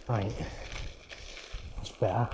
Right, that's better.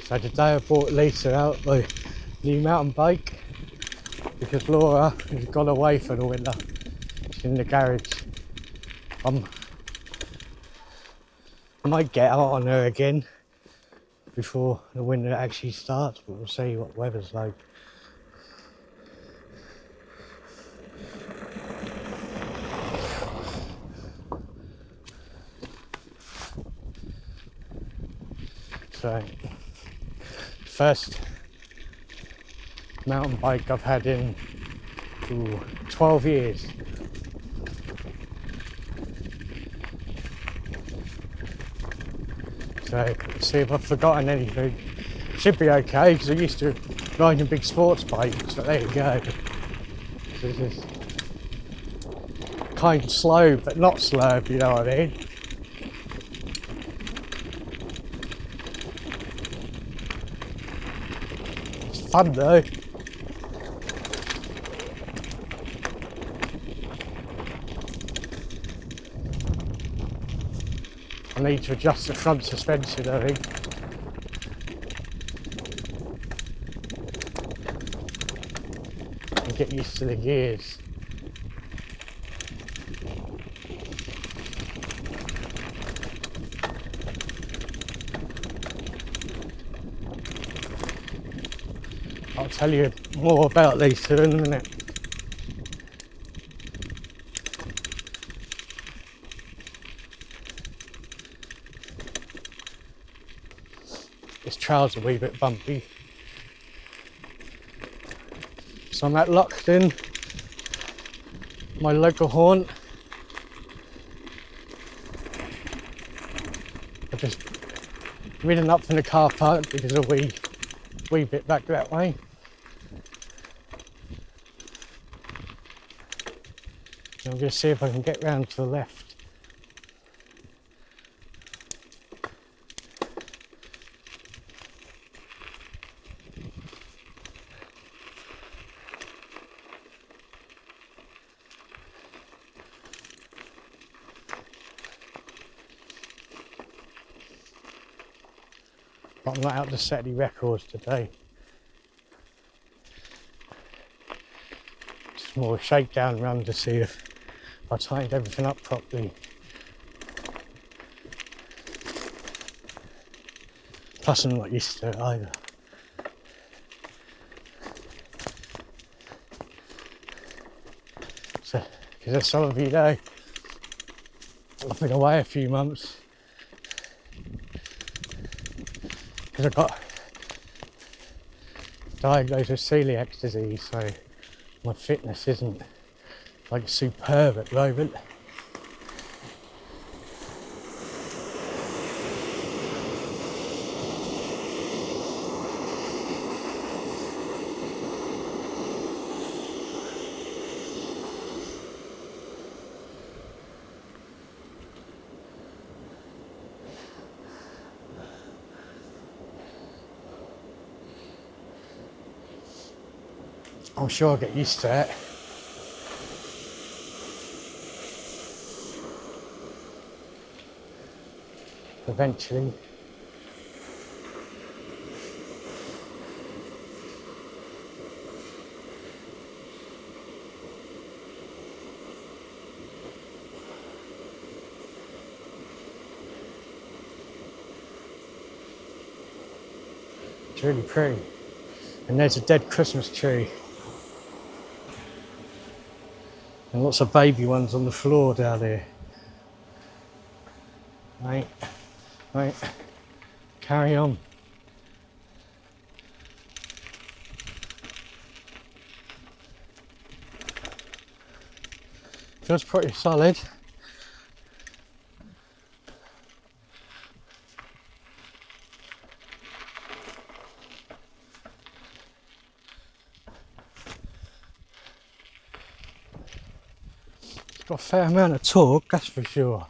So today I brought Lisa out the new mountain bike because Laura has gone away for the winter. She's in the garage. I might get out on her again before the winter actually starts, but we'll see what the weather's like. So, first mountain bike I've had in 12 years. So, see if I've forgotten anything. Should be okay because I used to ride a big sports bike, so there you go. So this is kind of slow, but not slow, if you know what I mean. fun though. I need to adjust the front suspension, I think. And get used to the gears. I'll tell you more about these two in a minute. This trail's a wee bit bumpy. So I'm at Lockton, my local haunt. I've just ridden up from the car park because a wee bit back that way. So I'm going to see if I can get round to the left. But I'm not out to set any records today. Just more a shakedown run to see if I tightened everything up properly. Plus I'm not used to it either. So, because as some of you know, I've been away a few months. Because I got diagnosed with celiac disease, so my fitness isn't like superb at the moment. I'm sure I'll get used to it. Eventually. It's really pretty. And there's a dead Christmas tree. And lots of baby ones on the floor down there. Right, carry on. Feels pretty solid. It's got a fair amount of torque, that's for sure.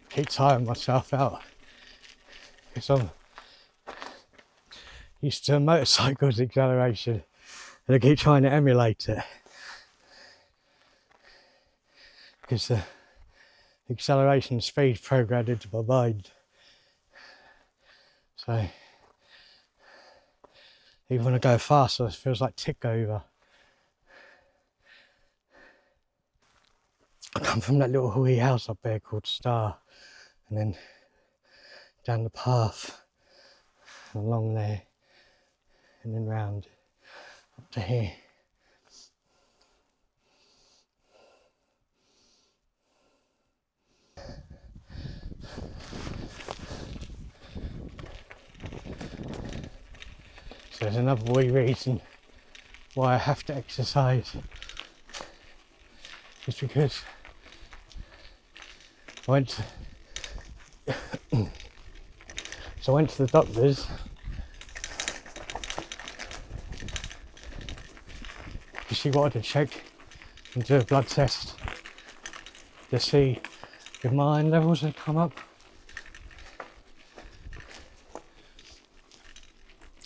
Keep tiring myself out because I'm used to a motorcycle's acceleration and I keep trying to emulate it because the acceleration speed programmed into my mind. So even when I go faster, it feels like tick over. I come from that little wee house up there called Star, and then down the path along there and then round up to here. So there's another wee reason why I have to exercise. It's because I went to the doctor's because she wanted to check and do a blood test to see if my iron levels had come up.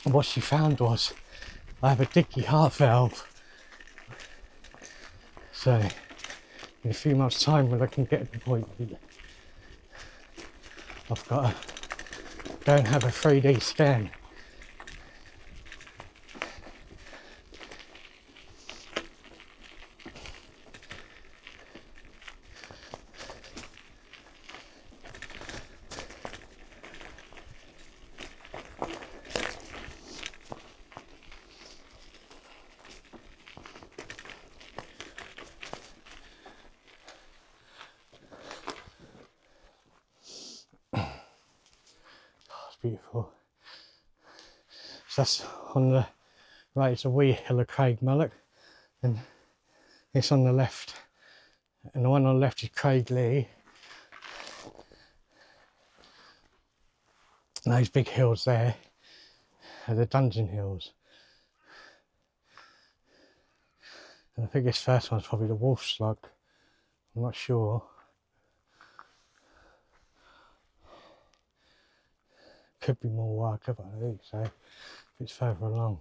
And what she found was I have a dicky heart valve. So in a few months' time, when I can get an appointment, I've got to go and have a 3D scan. Beautiful. So that's on the right, it's a wee hill of Craigmulloch, and it's on the left, and the one on the left is Craiglee. And those big hills there are the Dungeon Hills, and I think this first one's probably the Wolf Slug. I'm not sure. Could be more Waka, but I think so. It's further along.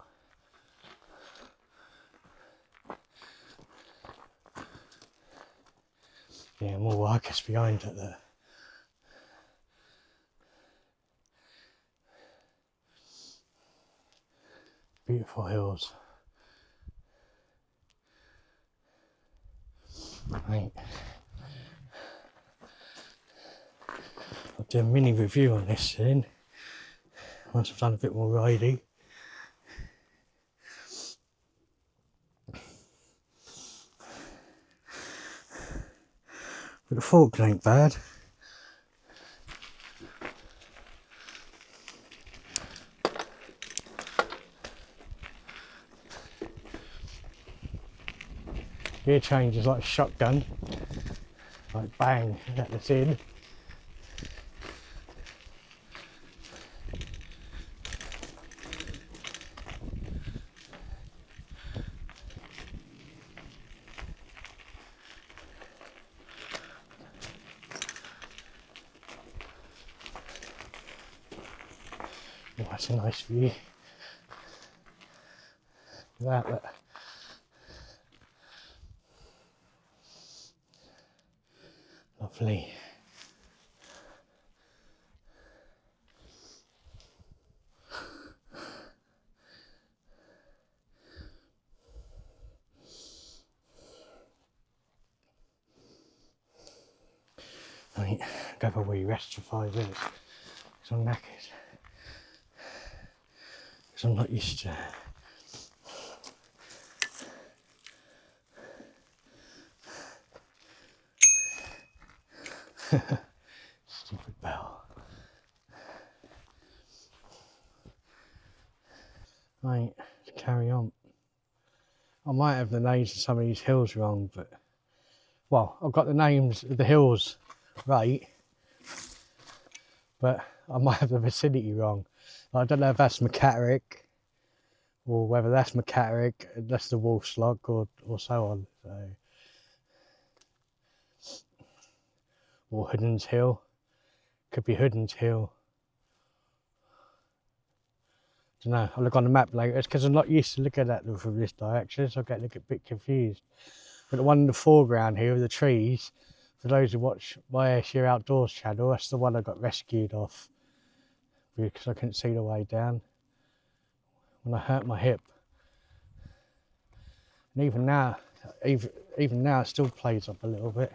Yeah, more Waka's behind it there. Beautiful hills. Right. I'll do a mini review on this soon. Once I've done a bit more riding. But the fork ain't bad. Gear change is like a shotgun. Like bang, that's in. Oh, that's a nice view. That. Lovely. Right, go for a wee rest for 5 minutes. Because I'm knackered. Because I'm not used to stupid bell. Right, to carry on. I might have the names of some of these hills wrong, but well, I've got the names of the hills right, but I might have the vicinity wrong. I don't know if that's McCatterick or whether that's McCatterick, that's the Wolf Slug, or so on. So, or Hoodens Hill, could be Hoodens Hill. Don't know. I'll look on the map later. It's because I'm not used to looking at them from this direction, so I get a bit confused. But the one in the foreground here with the trees, for those who watch my Ayrshire Outdoors channel, that's the one I got rescued off because I couldn't see the way down when I hurt my hip. And even now it still plays up a little bit.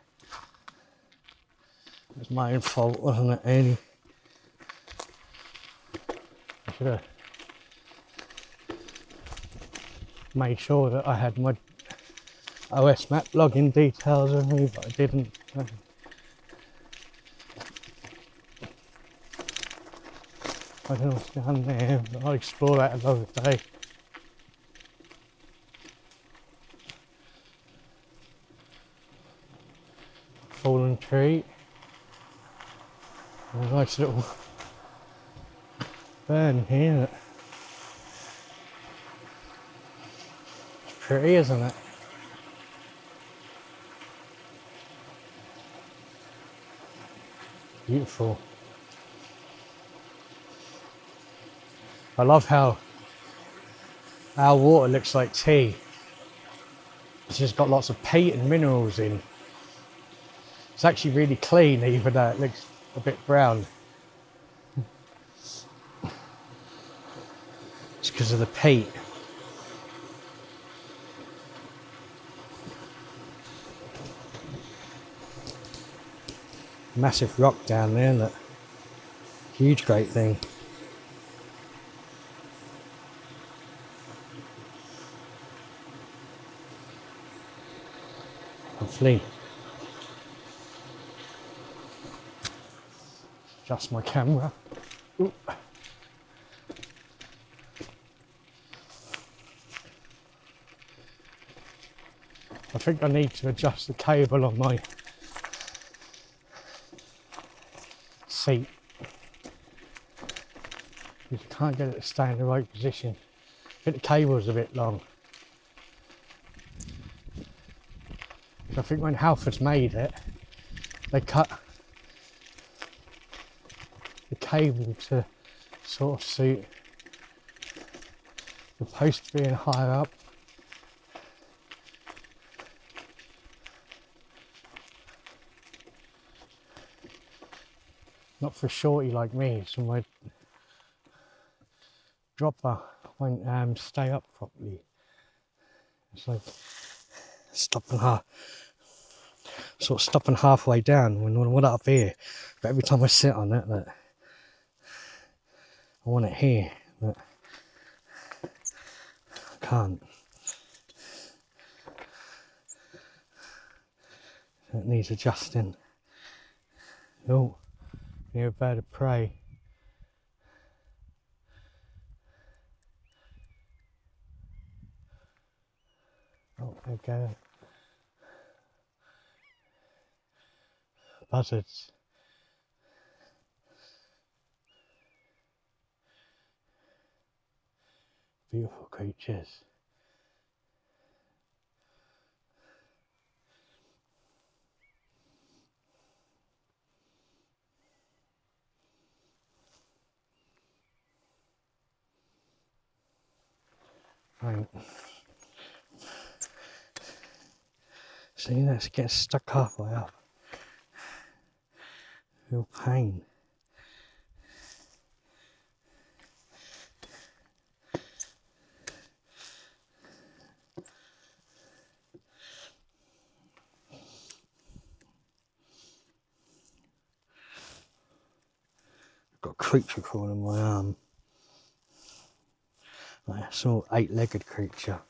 It's my own fault, wasn't it, Annie? Should have made sure that I had my OS map login details with me, but I didn't. I don't know what's down there, but I'll explore that another day. Fallen tree. A nice little burn here. It's pretty, isn't it? Beautiful. I love how our water looks like tea. It's just got lots of peat and minerals in. It's actually really clean, even though it looks a bit brown. It's because of the peat. Massive rock down there, look. Huge great thing. Lovely. Adjust my camera. Ooh. I think I need to adjust the cable on my seat. You can't get it to stay in the right position. I think the cable's a bit long. I think when Halfords made it, they cut the cable to sort of suit the post being higher up. Not for a shorty like me, so my dropper won't stay up properly. It's like stopping halfway down when I want it up here. But every time I sit on it, I want it here, but I can't. It needs adjusting. Oh, near a bird of prey. Oh, there we go. Buzzards. Beautiful creatures. Right. See, that's getting stuck halfway up. Real pain. I've got a creature crawling on my arm. Like a sort of 8-legged creature.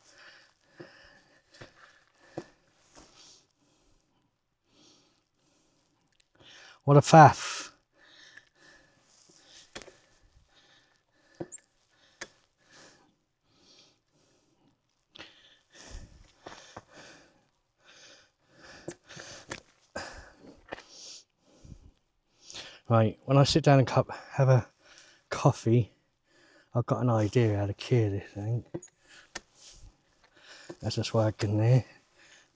What a faff. Right, when I sit down and have a coffee, I've got an idea how to cure this thing. That's just working there.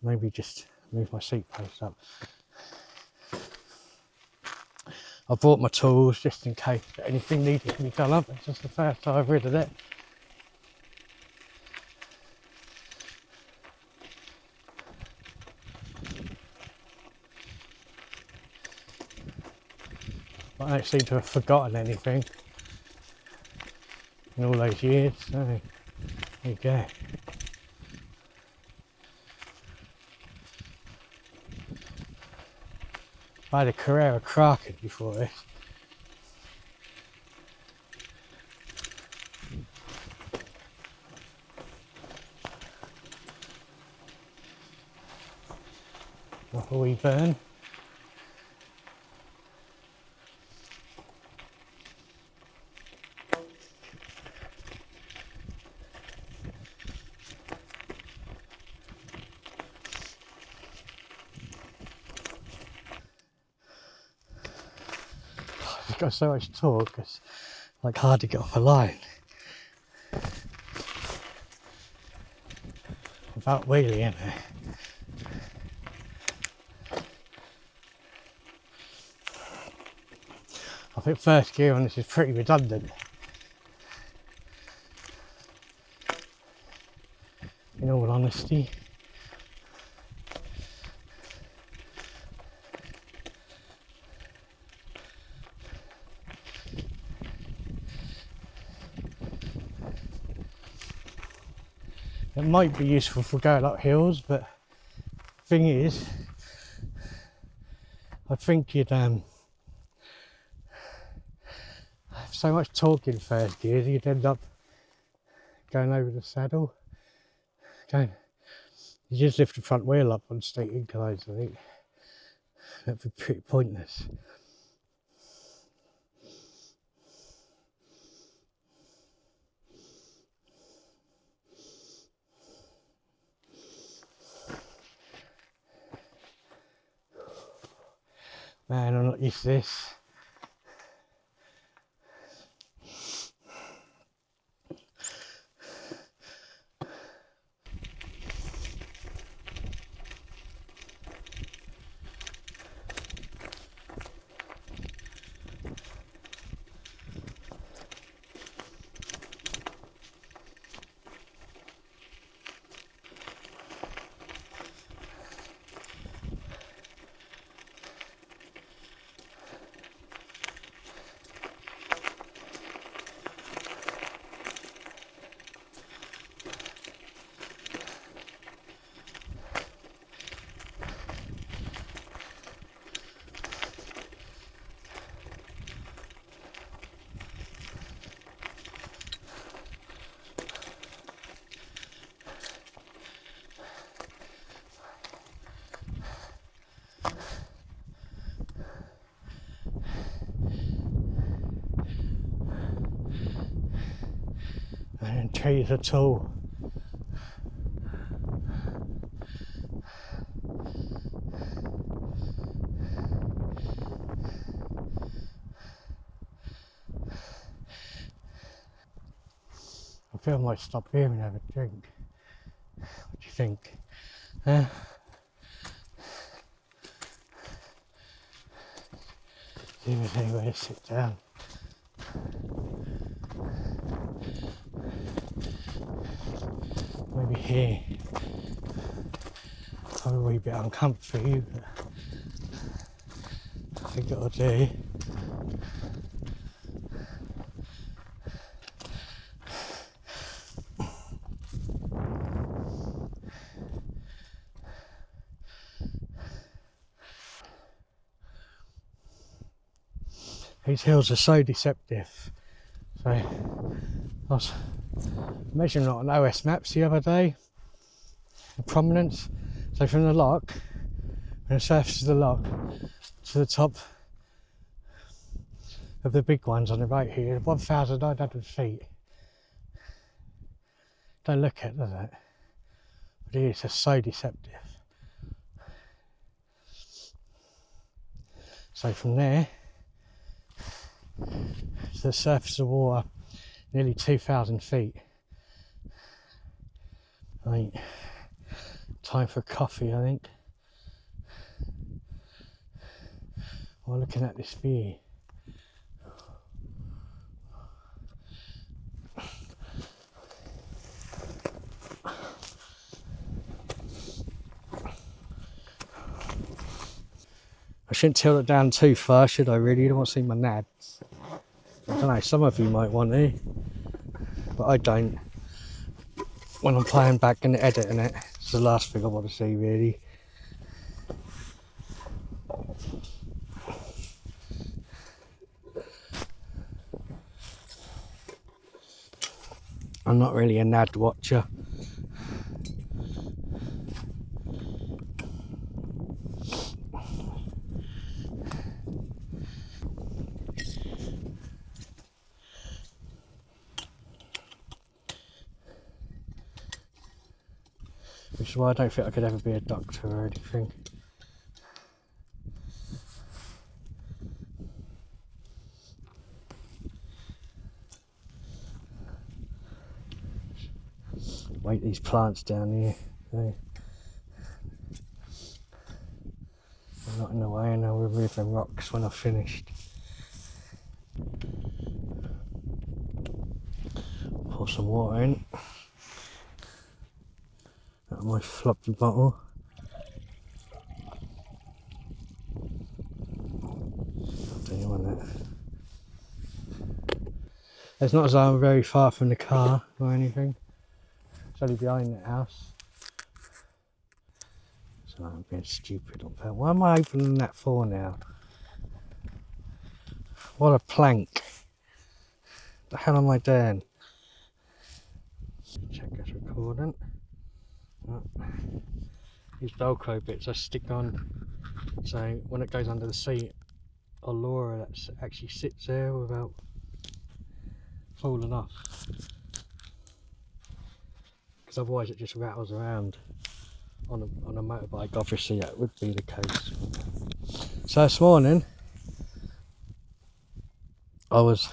Maybe just move my seat post up. I brought my tools just in case anything needed to be done up. It's just the first time I've rid of it. But I don't seem to have forgotten anything in all those years, so there you go. I had a Carrera Kraken before this. Before we burn. It's got so much torque, it's like hard to get off a line. Without wheelie in it. I think first gear on this is pretty redundant. In all honesty. It might be useful for going up hills, but thing is, I think you'd have so much torque in first gear, you'd end up going over the saddle. You just lift the front wheel up on steep inclines, I think. That'd be pretty pointless. Man, I'm not used to this. And trees are tall. I feel I might stop here and have a drink. What do you think? See if there's anywhere to sit down. Maybe here. Probably a wee bit uncomfy, but I think it'll do. These hills are so deceptive. So I was measuring it on OS maps the other day, the prominence. So from the lock, from the surface of the lock to the top of the big ones on the right here, 1,900 feet. Don't look at it, does it? But it is just so deceptive. So from there to the surface of water, nearly 2,000 feet. I think time for coffee, I think. While looking at this view. I shouldn't tilt it down too far, should I really? You don't want to see my nads. I don't know, some of you might want to, but I don't. When I'm playing back and editing it, it's the last thing I want to see, really. I'm not really a nad watcher. which is why I don't think I could ever be a doctor or anything. Weight these plants down here. They're not in the way, and I'll remove them rocks when I've finished. Pour some water in. Out of my floppy bottle. Don't you want it? It's not as though I'm very far from the car or anything. It's only behind the house. So I'm being stupid on that. Why am I opening that for now? What a plank. The hell am I doing? Check this recording. Oh. These Velcro bits I stick on, so when it goes under the seat, I'll lower it, that actually sits there without falling off. Because otherwise it just rattles around. On a motorbike, obviously that would be the case. So this morning I was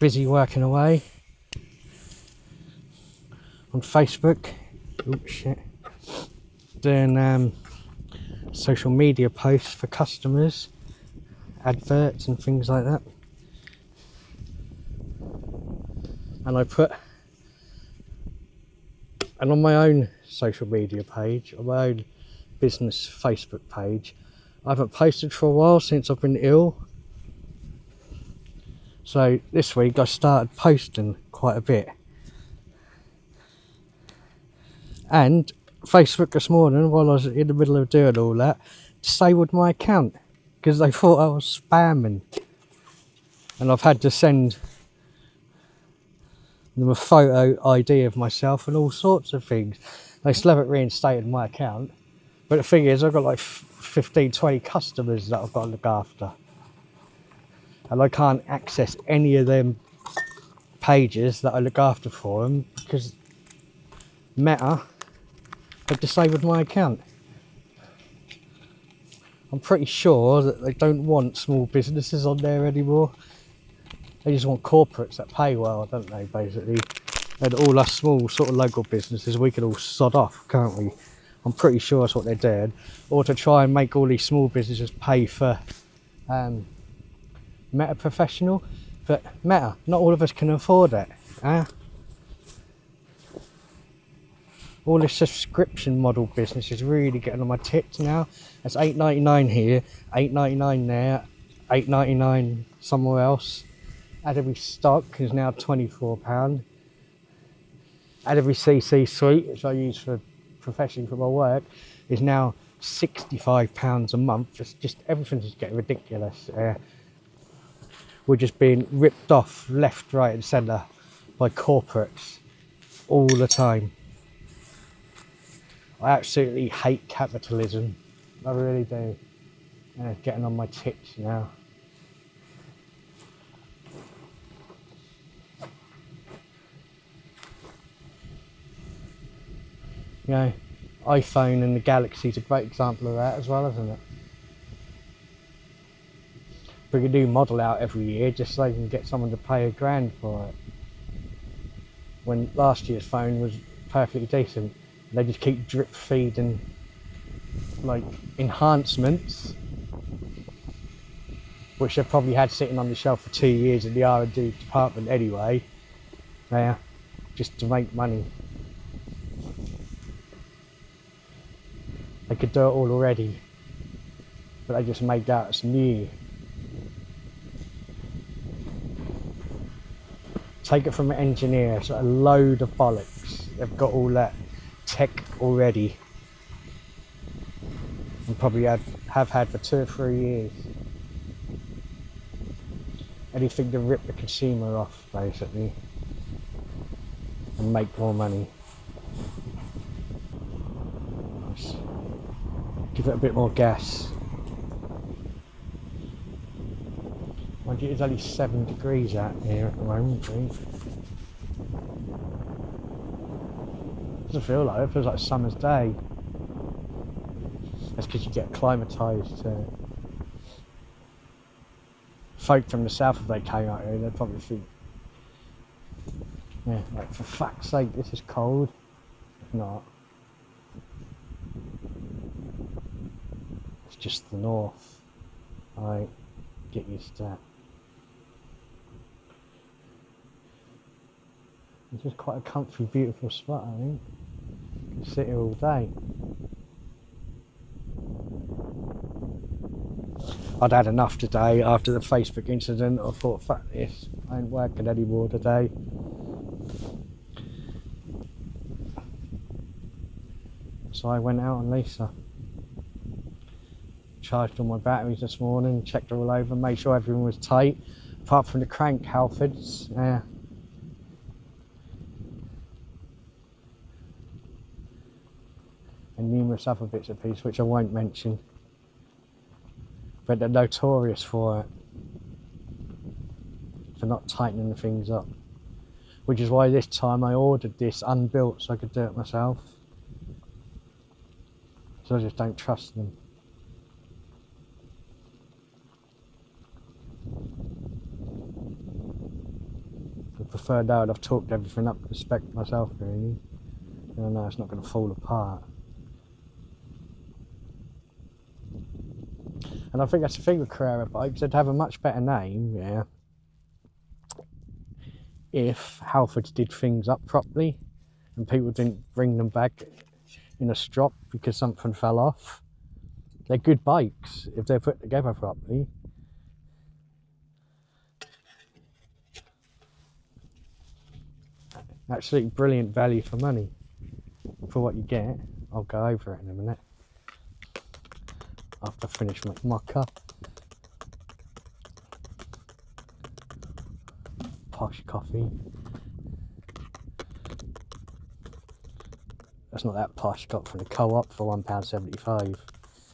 busy working away on Facebook. Oops, shit. Doing social media posts for customers, adverts and things like that. And on my own social media page, on my own business Facebook page, I haven't posted for a while since I've been ill. So this week I started posting quite a bit. And Facebook this morning, while I was in the middle of doing all that, disabled my account because they thought I was spamming. And I've had to send them a photo ID of myself and all sorts of things. They still haven't reinstated my account, but the thing is I've got like 15-20 customers that I've got to look after, and I can't access any of them pages that I look after for them because Meta have disabled my account. I'm pretty sure that they don't want small businesses on there anymore. They just want corporates that pay well, don't they, basically? And all us small sort of local businesses, we can all sod off, can't we? I'm pretty sure that's what they're doing. Or to try and make all these small businesses pay for Meta Professional. But Meta, not all of us can afford it. All this subscription model business is really getting on my tits now. It's $8.99 here, $8.99 there, $8.99 somewhere else. Adobe Stock is now £24. Adobe CC Suite, which I use for professionally for my work, is now £65 a month. It's just, everything's just getting ridiculous. We're just being ripped off left, right and centre by corporates all the time. I absolutely hate capitalism. I really do. And it's getting on my tits now. You know, iPhone and the Galaxy is a great example of that as well, isn't it? Bring a new model out every year just so you can get someone to pay £1,000 for it. When last year's phone was perfectly decent, they just keep drip feeding like enhancements, which they've probably had sitting on the shelf for 2 years in the R&D department anyway. Yeah, just to make money. They could do it all already, but they just made out it's new. Take it from an engineer, it's a load of bollocks. They've got all that tech already, and probably have had for 2 or 3 years. Anything to rip the consumer off, basically, and make more money. Nice. Give it a bit more gas. Mind you, it's only 7 degrees out here at the moment, please. Doesn't feel like it. It feels like a summer's day. That's because you get acclimatised to it. Folk from the south, if they came out here, they'd probably think, yeah, like, for fuck's sake, this is cold. If not, it's just the north. Right, get used to that. It's just quite a comfy, beautiful spot, I think. You can sit here all day. I'd had enough today after the Facebook incident. I thought, fuck this, I ain't working anymore today. So I went out on Lisa. Charged all my batteries this morning, checked all over, made sure everything was tight, apart from the crank Halfords. Yeah. And numerous other bits of pieces which I won't mention. But they're notorious for it. For not tightening things up. Which is why this time I ordered this unbuilt so I could do it myself. So I just don't trust them. I prefer now that I've talked everything up to spec myself really. And I know it's not going to fall apart. And I think that's the thing with Carrera bikes, they'd have a much better name, yeah, if Halfords did things up properly and people didn't bring them back in a strop because something fell off. They're good bikes if they're put together properly. Absolutely brilliant value for money for what you get. I'll go over it in a minute after I finish my mocha. Posh coffee. That's not that posh, got from the Co-op for £1.75.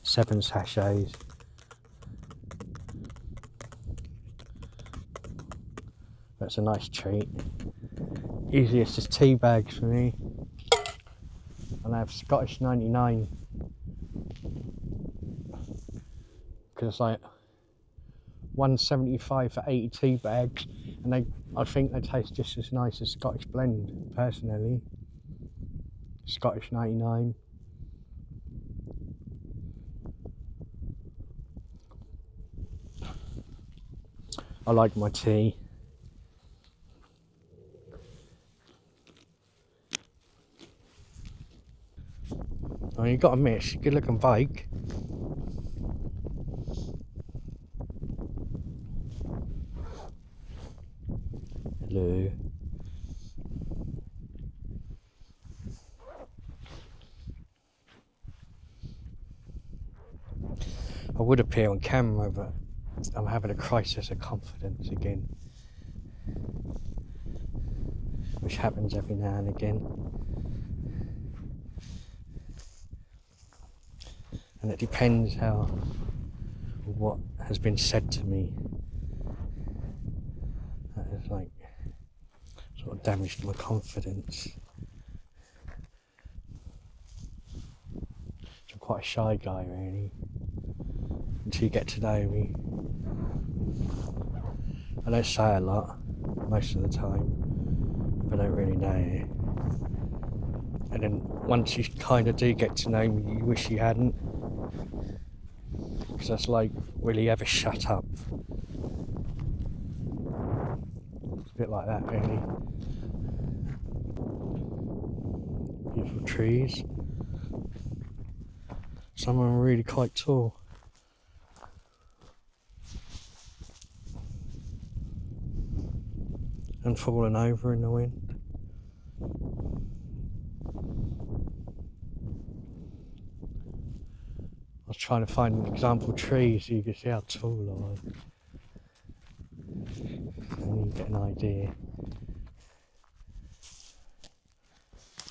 7 sachets. That's a nice treat. Easiest is tea bags for me. And I have Scottish 99. Because it's like £1.75 for 80 tea bags, and I think they taste just as nice as Scottish blend, personally. Scottish 99. I like my tea. Oh, you got to admit, good looking bike. Hello. I would appear on camera, but I'm having a crisis of confidence again, which happens every now and again. And it depends what has been said to me that has like sort of damaged my confidence. I'm quite a shy guy really, until you get to know me. I don't say a lot most of the time, but I don't really know you. And then once you kind of do get to know me, you wish you hadn't. Because that's like, will he ever shut up? It's a bit like that really. Beautiful trees. Some of them are really quite tall. And falling over in the wind. I was trying to find an example tree so you can see how tall I was. And you get an idea.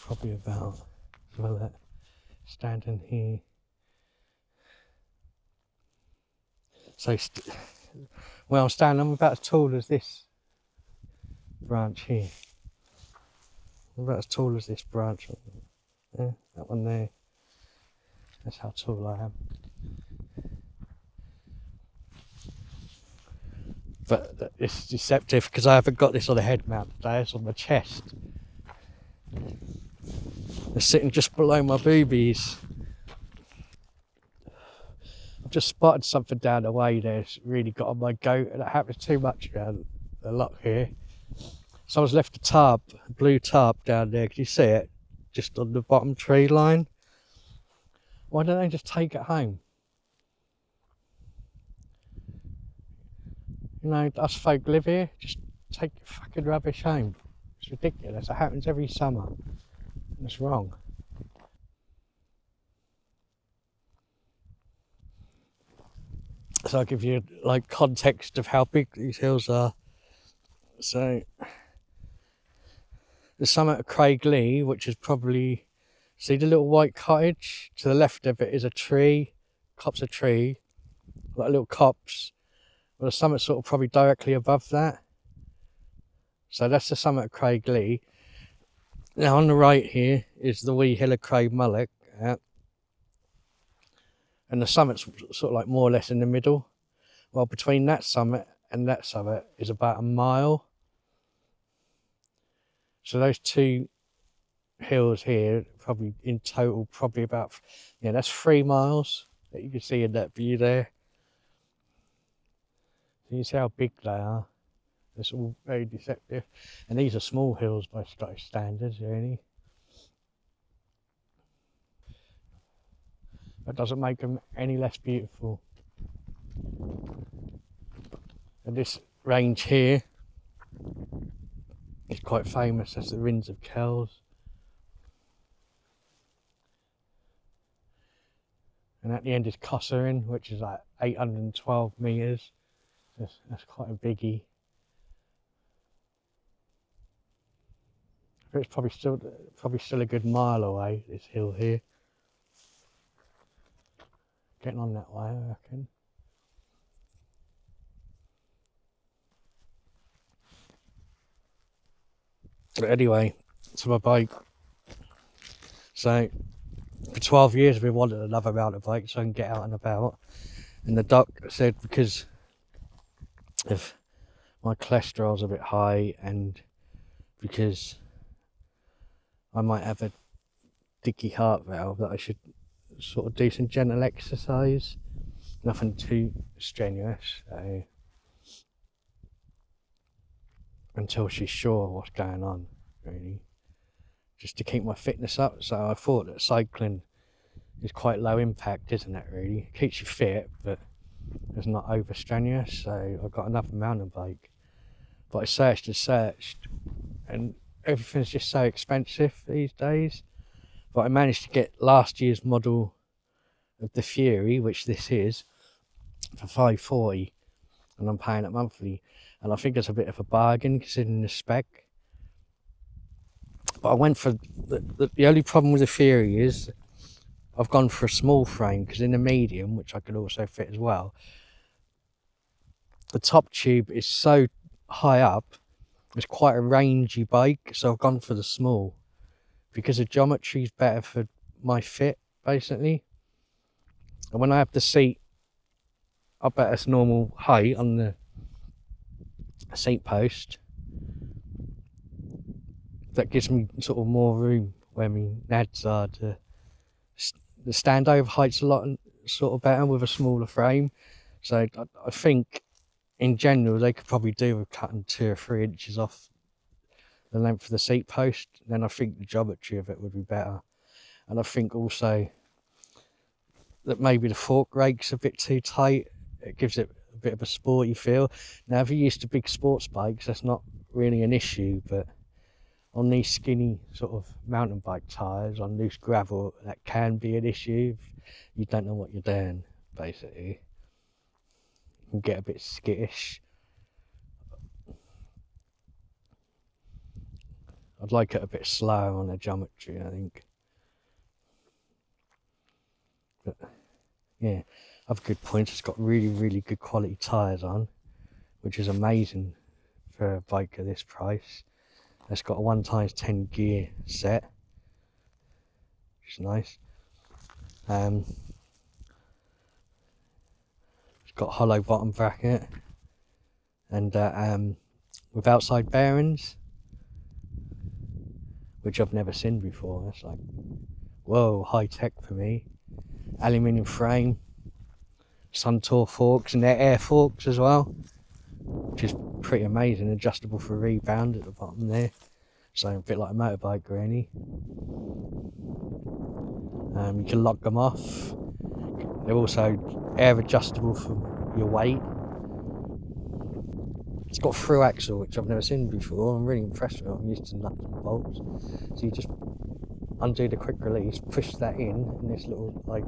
Probably about, well, that standing here. So, I'm standing, I'm about as tall as this branch here. I'm about as tall as this branch. Yeah, that one there. That's how tall I am. But it's deceptive because I haven't got this on a head mount today, it's on my chest. It's sitting just below my boobies. I've just spotted something down the way there. It's really got on my goat, and it happens too much around the lot here. Someone's left a blue tarp down there. Can you see it? Just on the bottom tree line. Why don't they just take it home? You know, us folk live here. Just take your fucking rubbish home. It's ridiculous. It happens every summer. It's wrong. So I'll give you like context of how big these hills are. So the summit of Craiglee, which is probably, see the little white cottage? To the left of it is a tree, copse a tree, like a little copse. Well, the summit's sort of probably directly above that. So that's the summit of Craiglee. Now on the right here is the wee hill of Craigmulloch. And the summit's sort of like more or less in the middle. Well, between that summit and that summit is about a mile. So those two hills here, probably in total, probably about, yeah, that's 3 miles that you can see in that view there. So you see how big they are. It's all very deceptive. And these are small hills by Scottish standards, really. That doesn't make them any less beautiful. And this range here is quite famous as the Rins of Kells. And at the end is Cosserin, which is like 812 metres. That's quite a biggie. But it's probably still a good mile away, this hill here. Getting on that way, I reckon. But anyway, to my bike. So for 12 years we wanted another mountain bike so I can get out and about. And the doc said because if my cholesterol's a bit high and because I might have a dicky heart valve, that I should sort of do some gentle exercise, nothing too strenuous, so until she's sure what's going on, really, just to keep my fitness up. So I thought that cycling is quite low impact, isn't it, really? It keeps you fit, but it's not over strenuous. So I got another mountain bike, but I searched and everything's just so expensive these days. But I managed to get last year's model of the Fury, which this is, for $540, and I'm paying it monthly, and I think it's a bit of a bargain considering the spec. But I went for the only problem with the Fury is I've gone for a small frame, because in the medium, which I could also fit as well, the top tube is so high up. It's quite a rangy bike, so I've gone for the small because the geometry is better for my fit, basically. And when I have the seat up at its normal height on the seat post, that gives me sort of more room where my nads are. The standover height's a lot sort of better with a smaller frame. So I think in general they could probably do with cutting 2 or 3 inches off the length of the seat post. Then I think the geometry of it would be better. And I think also that maybe the fork rake's a bit too tight. It gives it a bit of a sporty feel. Now if you're used to big sports bikes, that's not really an issue, but on these skinny sort of mountain bike tyres on loose gravel, that can be an issue if you don't know what you're doing, basically. You can get a bit skittish. I'd like it a bit slower on the geometry, I think. But yeah, other good points, it's got really, really good quality tyres on, which is amazing for a bike at this price. It's got a 1x10 gear set. which is nice. It's got hollow bottom bracket and with outside bearings, which I've never seen before. That's like, whoa, high tech for me. Aluminium frame, Suntour forks, and they're air forks as well, which is pretty amazing. Adjustable for rebound at the bottom there, so a bit like a motorbike really. You can lock them off. They're also air adjustable for your weight. It's got through axle, which I've never seen before. I'm really impressed with it. I'm used to nuts and bolts. So you just undo the quick release, push that in this little, like,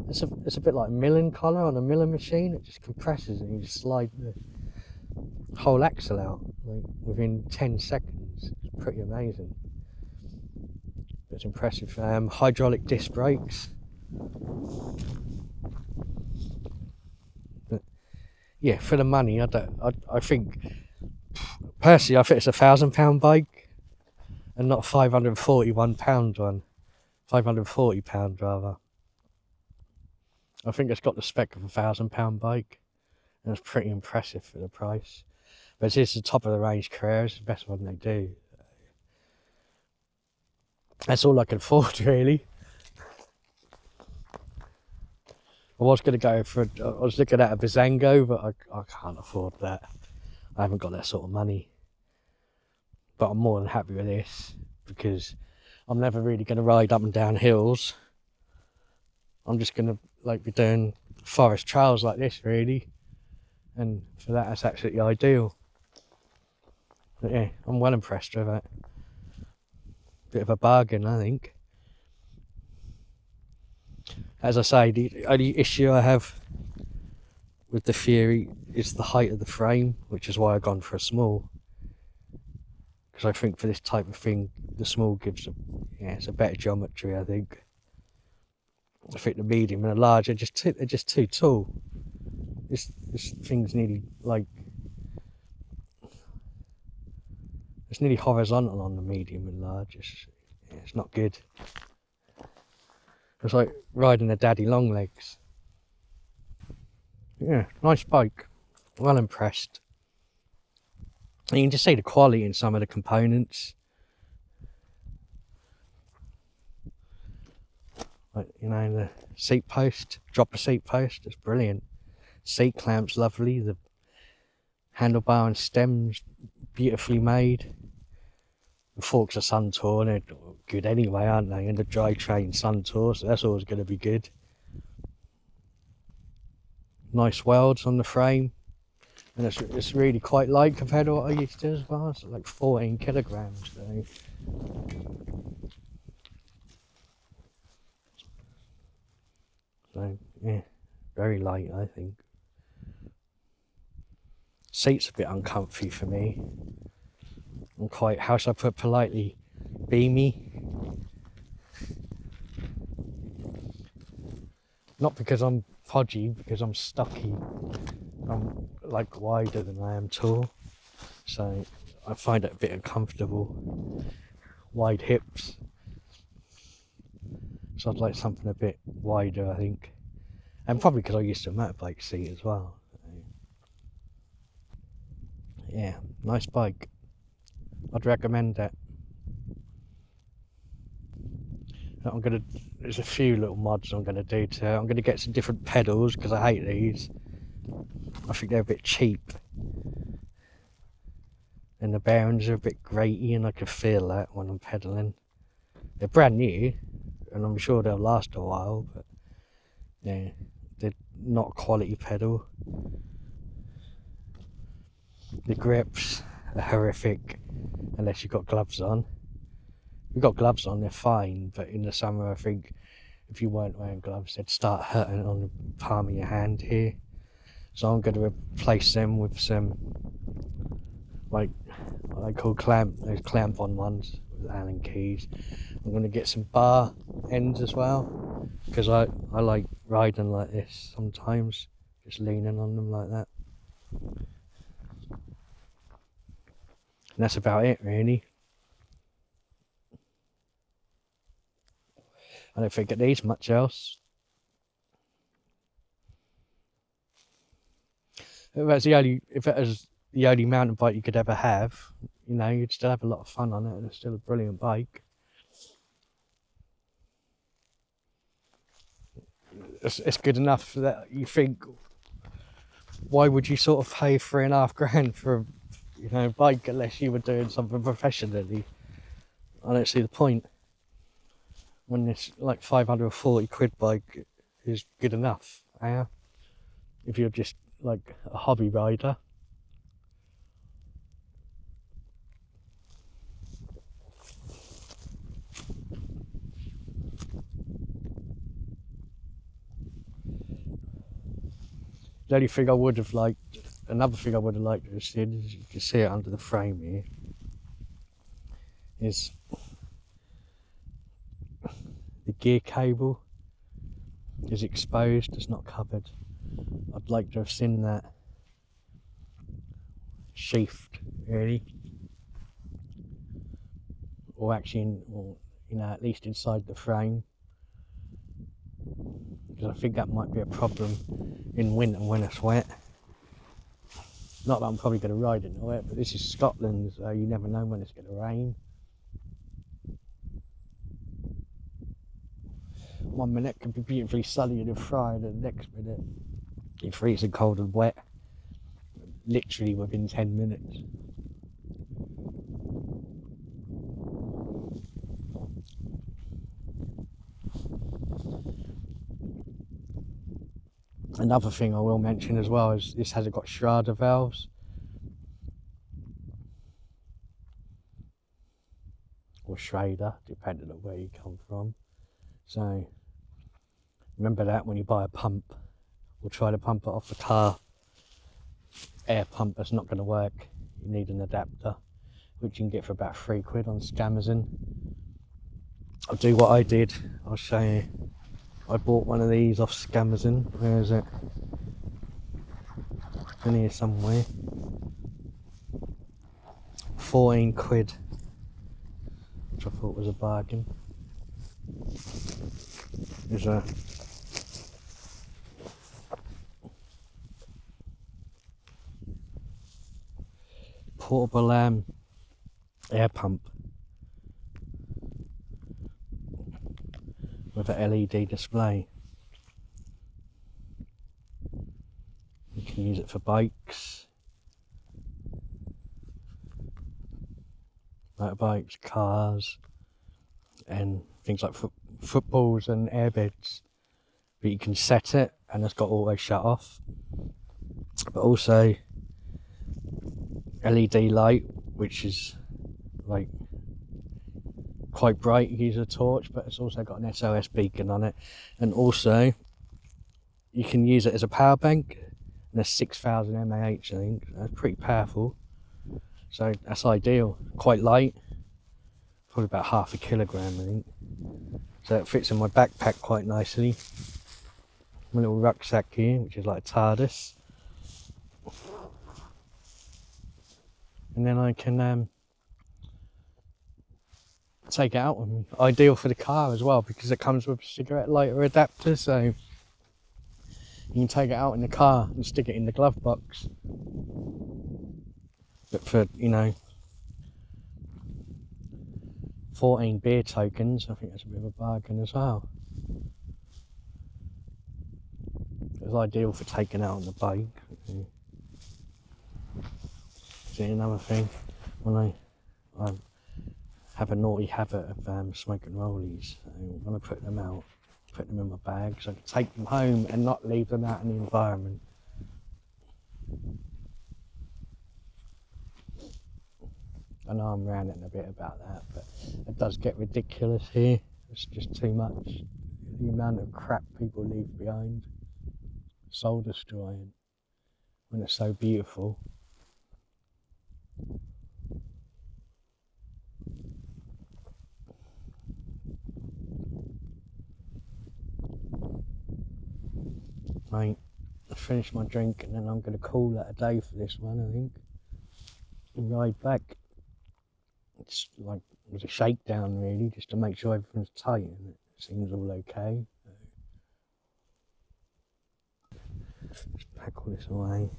it's a bit like a milling collar on a milling machine. It just compresses and you just slide the whole axle out like within 10 seconds. It's pretty amazing. It's impressive. Hydraulic disc brakes. But yeah, for the money, I think personally, I think it's £1,000 bike and not £541 one. £540 rather. I think it's got the spec of £1,000 bike, and it's pretty impressive for the price. But it's the top of the range Carrera, it's the best one they do. That's all I can afford really. I was going to go for, I was looking at a Buzango, but I can't afford that. I haven't got that sort of money. But I'm more than happy with this, because I'm never really going to ride up and down hills. I'm just going to like be doing forest trails like this really, and for that, that's absolutely ideal. But yeah, I'm well impressed with it. Bit of a bargain, I think. As I say, the only issue I have with the Fury is the height of the frame, which is why I've gone for a small. Because I think for this type of thing, the small gives it's a better geometry, I think. I think the medium and the large are just too tall. This thing's nearly like, it's nearly horizontal on the medium and large. It's not good. It's like riding a daddy long legs. Yeah, nice bike. Well impressed. And you can just see the quality in some of the components. Like, you know, the seat post, dropper seat post, it's brilliant. Seat clamps lovely. The handlebar and stems beautifully made. The forks are Suntour, and they're good anyway, aren't they? And the drivetrain Suntour, so that's always going to be good. Nice welds on the frame, and it's really quite light compared to what I used to as well. It's like 14 kilograms. So yeah, very light, I think. Seat's a bit uncomfy for me. I'm quite, how should I put politely, beamy. Not because I'm podgy, because I'm stocky. I'm like wider than I am tall, so I find it a bit uncomfortable. Wide hips, so I'd like something a bit wider, I think, and probably because I used to a motorbike seat as well. Yeah, nice bike. I'd recommend it. There's a few little mods I'm gonna do to it. I'm gonna get some different pedals because I hate these. I think they're a bit cheap. And the bearings are a bit graty, and I can feel that when I'm pedaling. They're brand new, and I'm sure they'll last a while, but yeah, they're not a quality pedal. The grips are horrific unless you've got gloves on. If you've got gloves on, they're fine, but in the summer, I think if you weren't wearing gloves, they'd start hurting on the palm of your hand here. So I'm going to replace them with some, like, what I call those clamp-on ones with Allen keys. I'm going to get some bar ends as well, because I like riding like this sometimes, just leaning on them like that. And that's about it really. I don't think it needs much else. If that was the only mountain bike you could ever have, you know, you'd still have a lot of fun on it, and it's still a brilliant bike. It's good enough that you think, why would you sort of pay £3.5 grand for a, you know, bike unless you were doing something professionally? I don't see the point. When this like 540 quid bike is good enough, yeah. If you're just like a hobby rider. The only thing I would have liked, another thing I would have liked to have seen, is you can see it under the frame here, is the gear cable is exposed, it's not covered. I'd like to have seen that sheathed, really, or actually, or, you know, at least inside the frame, because I think that might be a problem in winter when it's wet. Not that I'm probably going to ride in the wet, but this is Scotland, so you never know when it's going to rain. 1 minute can be beautifully sunny and dry, and the next minute you're freezing cold and wet, literally within 10 minutes. Another thing I will mention as well is this hasn't got Schrader valves. Or Schrader, depending on where you come from. So remember that when you buy a pump, or try to pump it off the car, air pump, that's not going to work. You need an adapter, which you can get for about £3 on Scammazon. I'll do what I did, I'll show you. I bought one of these off Scammazon. Where is it? In here somewhere. 14 quid, which I thought was a bargain. There's a portable air pump with an LED display. You can use it for bikes, motorbikes, cars, and things like footballs and airbeds. But you can set it, and it's got auto shut off. But also LED light, which is like quite bright. You use a torch, but it's also got an SOS beacon on it, and also you can use it as a power bank. And there's 6,000 mAh, I think. That's pretty powerful. So that's ideal. Quite light, probably about ½ a kilogram, I think. So it fits in my backpack quite nicely. My little rucksack here, which is like a TARDIS. And then I can take it out with me. Ideal for the car as well, because it comes with a cigarette lighter adapter, so you can take it out in the car and stick it in the glove box. But for, you know, 14 beer tokens, I think that's a bit of a bargain as well. It's ideal for taking out on the bike. See, another thing, when I have a naughty habit of smoking rollies, so when I put them out, put them in my bag so I can take them home and not leave them out in the environment. I know I'm ranting a bit about that, but it does get ridiculous here. It's just too much. The amount of crap people leave behind, soul destroying, when it's so beautiful. Right, I finished my drink and then I'm going to call that a day for this one, I think. And ride back. It's like, it was a shakedown really, just to make sure everything's tight in it. seems all okay. Just pack all this away.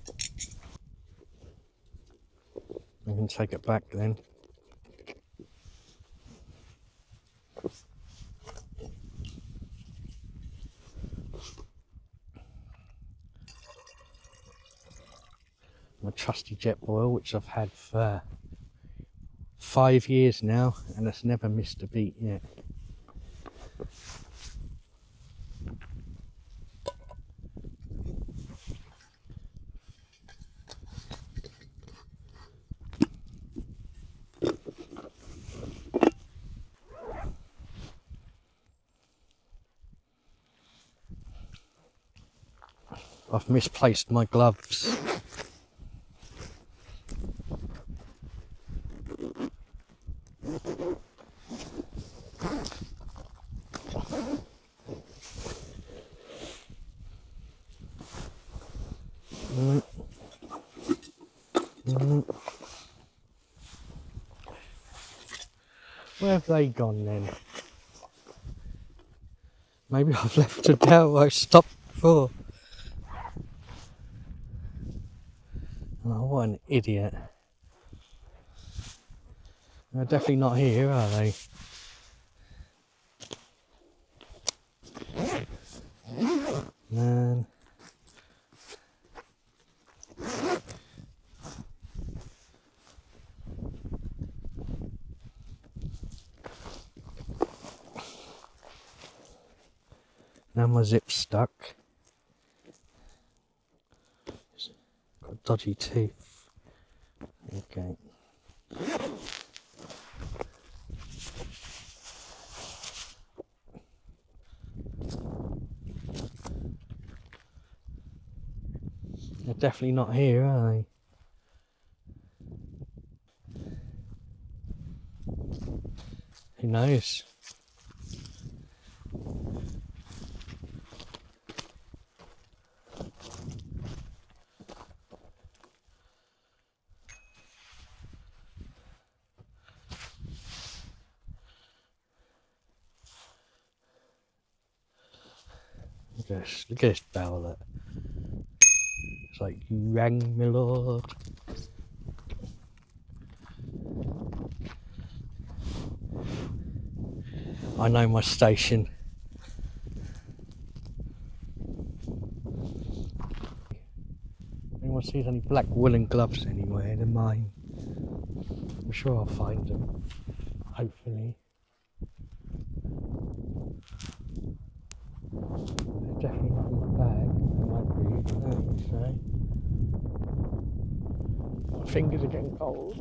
I can take it back then. My trusty Jetboil, which I've had for 5 years now, and it's never missed a beat yet. I've misplaced my gloves. Where have they gone then? Maybe I've left it down where I stopped before. Oh, what an idiot. They're definitely not here, are they? Man. Now my zip's stuck. Got dodgy teeth. Okay. They're definitely not here, are they? Who knows? Look at this bell that. It's like, you rang me, Lord. I know my station. Anyone sees any black woolen gloves anywhere, they're mine. I'm sure I'll find them. Hopefully. They're definitely not in my bag. They might be, I don't think so. My fingers are getting cold.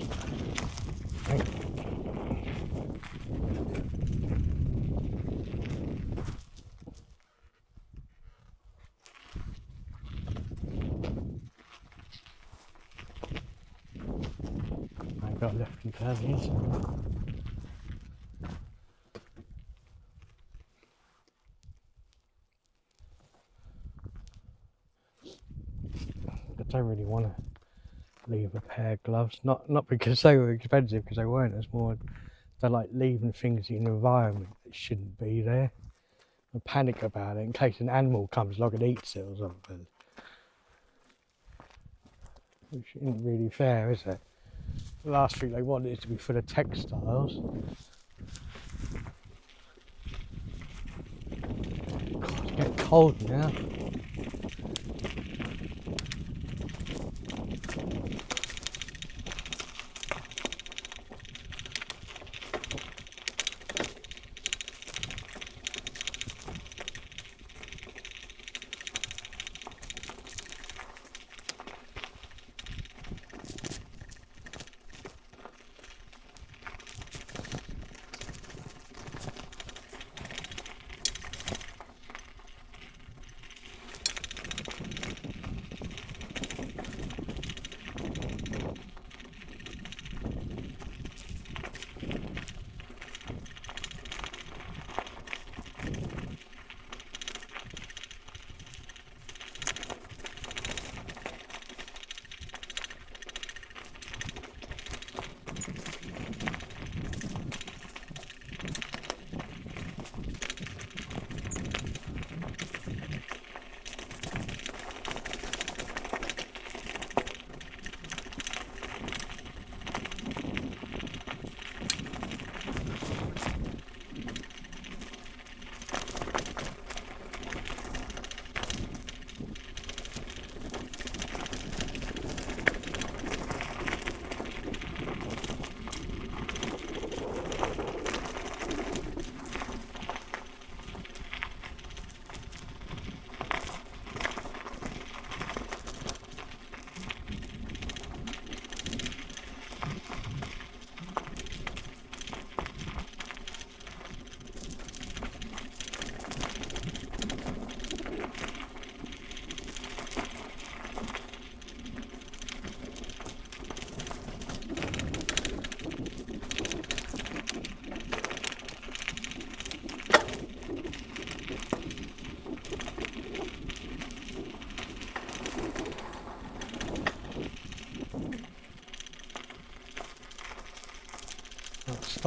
I've got lefty panties. I don't really want to leave a pair of gloves. Not because they were expensive, because they weren't. It's more they're like leaving things in the environment that shouldn't be there. I panic about it in case an animal comes along and eats it or something. Which isn't really fair, is it? The last thing they want is to be full of textiles. God, it's getting cold now.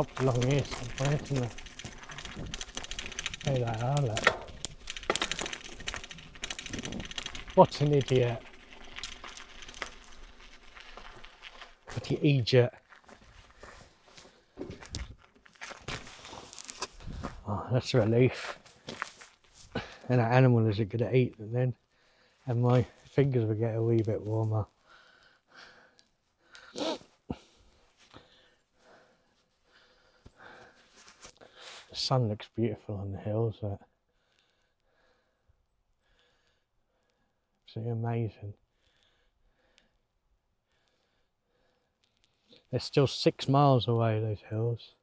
stopped along here somewhere, isn't there? There they are, look. What an idiot. Bloody idiot. Oh, that's a relief. And that animal isn't going to eat them then. And my fingers will get a wee bit warmer. The sun looks beautiful on the hills. Absolutely amazing. They're still 6 miles away, those hills.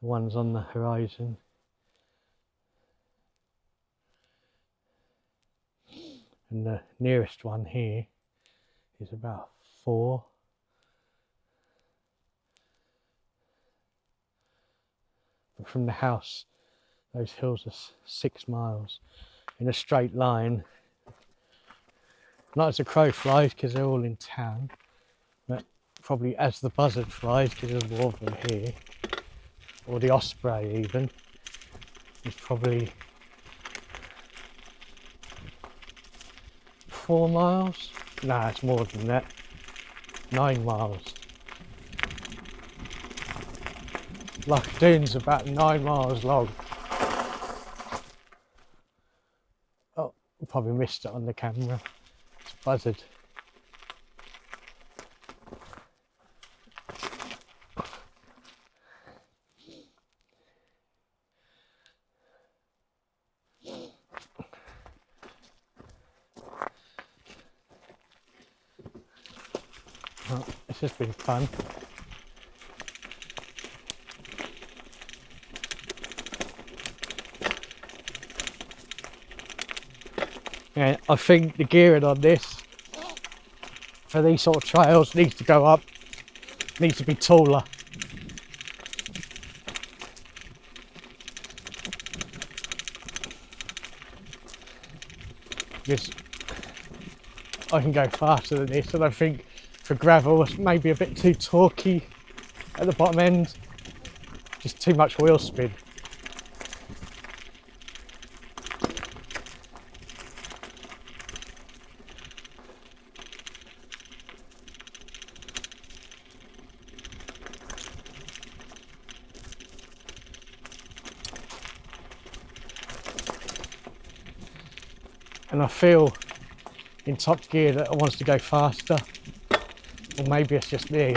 The ones on the horizon. And the nearest one here is about 4. But from the house, those hills are 6 miles in a straight line. Not as the crow flies because they're all in town, but probably as the buzzard flies because there's more of them here, or the osprey even, is probably 4 miles. Nah, it's more than that. 9 miles. Loch Doon's about 9 miles long. Oh, probably missed it on the camera. It's a buzzard. Well, this has been fun. Yeah, I think the gearing on this for these sort of trails needs to go up, needs to be taller. Because I can go faster than this, and I think for gravel it's maybe a bit too torquey at the bottom end, just too much wheel spin. And I feel in top gear that it wants to go faster, or maybe it's just me.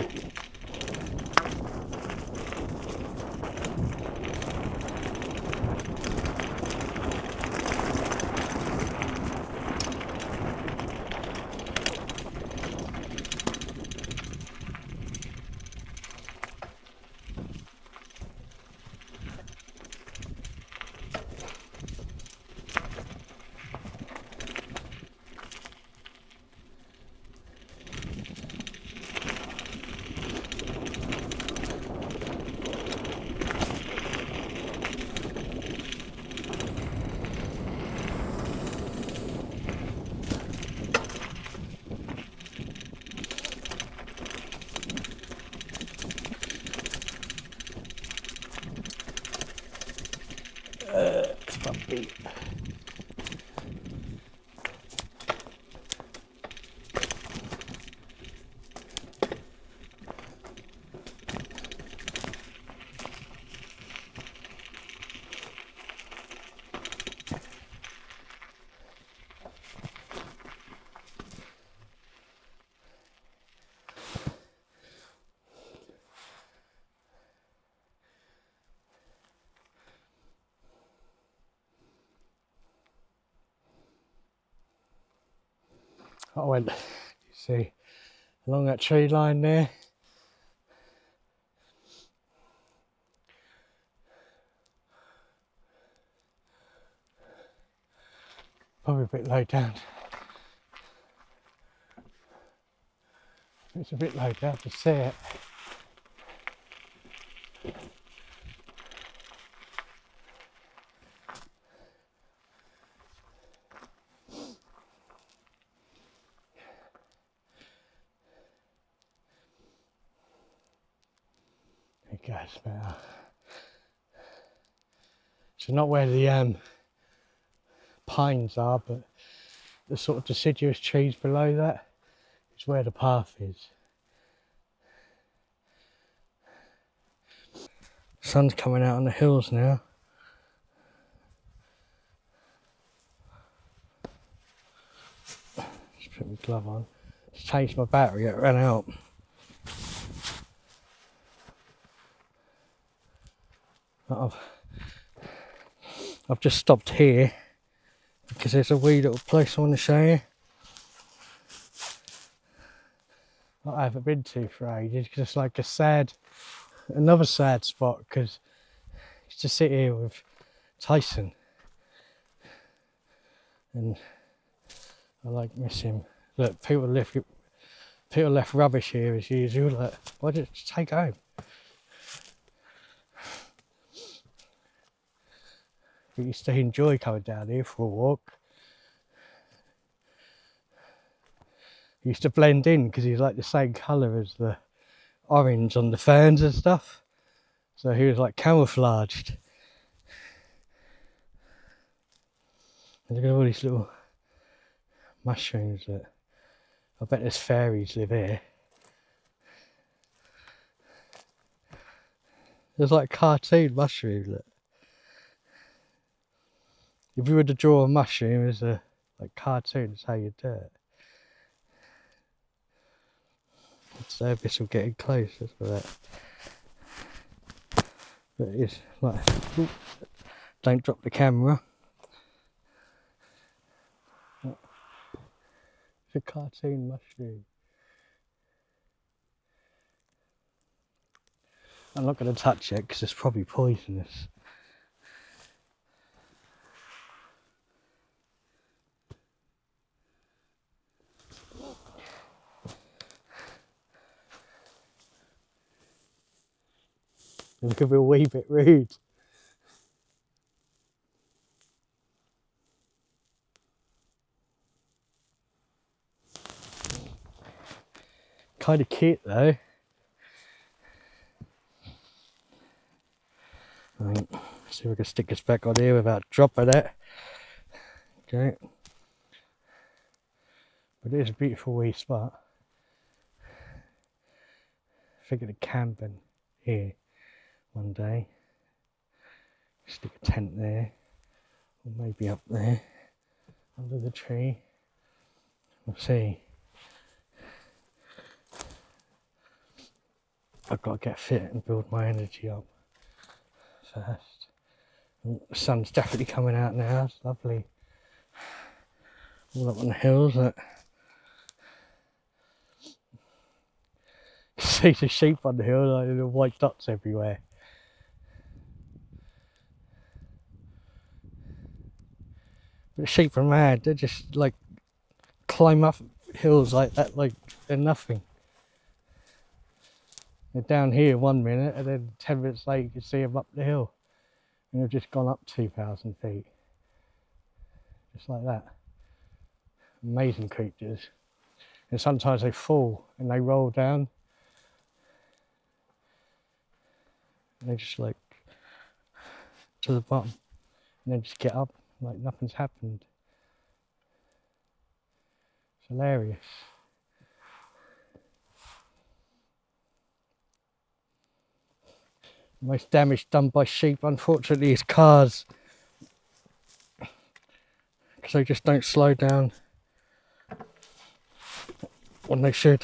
It's bumpy. I went, you see, along that tree line there. Probably a bit low down. It's a bit low down to see it. that's better. So not where the pines are, but the sort of deciduous trees below that is where the path is. Sun's coming out on the hills now. Just put my glove on. Just changed my battery, it ran out. I've just stopped here because there's a wee little place I want to show you that I haven't been to for ages, because it's like another sad spot, because it's to sit here with Tyson and I like miss him. Look, people left rubbish here as usual. Like, why don't you take home? We used to enjoy coming down here for a walk. He used to blend in because he's like the same colour as the orange on the ferns and stuff. So he was like camouflaged. And look at all these little mushrooms that I bet there's fairies live here. There's like cartoon mushrooms. Look. If you were to draw a mushroom as a like cartoon, that's how you do it. Service will getting close, that's for that. But it's like, ooh, don't drop the camera. It's a cartoon mushroom. I'm not going to touch it because it's probably poisonous. It could be a wee bit rude. Kind of cute though. Right, see if we can stick this back on here without dropping it. Okay. But it is a beautiful wee spot. Figured of camping here one day. Stick a tent there, or maybe up there under the tree. We'll see. I've got to get fit and build my energy up first. Oh, the sun's definitely coming out now, it's lovely. All up on the hills. See the sheep on the hill, like little white dots everywhere. But sheep are mad, they just like climb up hills like that, like they're nothing. They're down here 1 minute and then 10 minutes later you can see them up the hill. And they've just gone up 2,000 feet. Just like that. Amazing creatures. And sometimes they fall and they roll down. And they just like to the bottom. And then just get up like nothing's happened. It's hilarious. The most damage done by sheep, unfortunately, is cars. Because they just don't slow down when they should.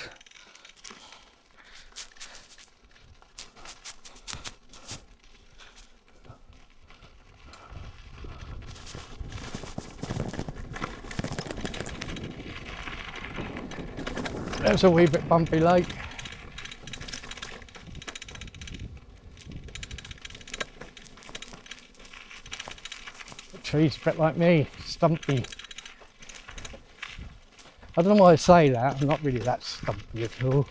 There's a wee bit bumpy lake. The tree's a bit like me, stumpy. I don't know why I say that, I'm not really that stumpy at all.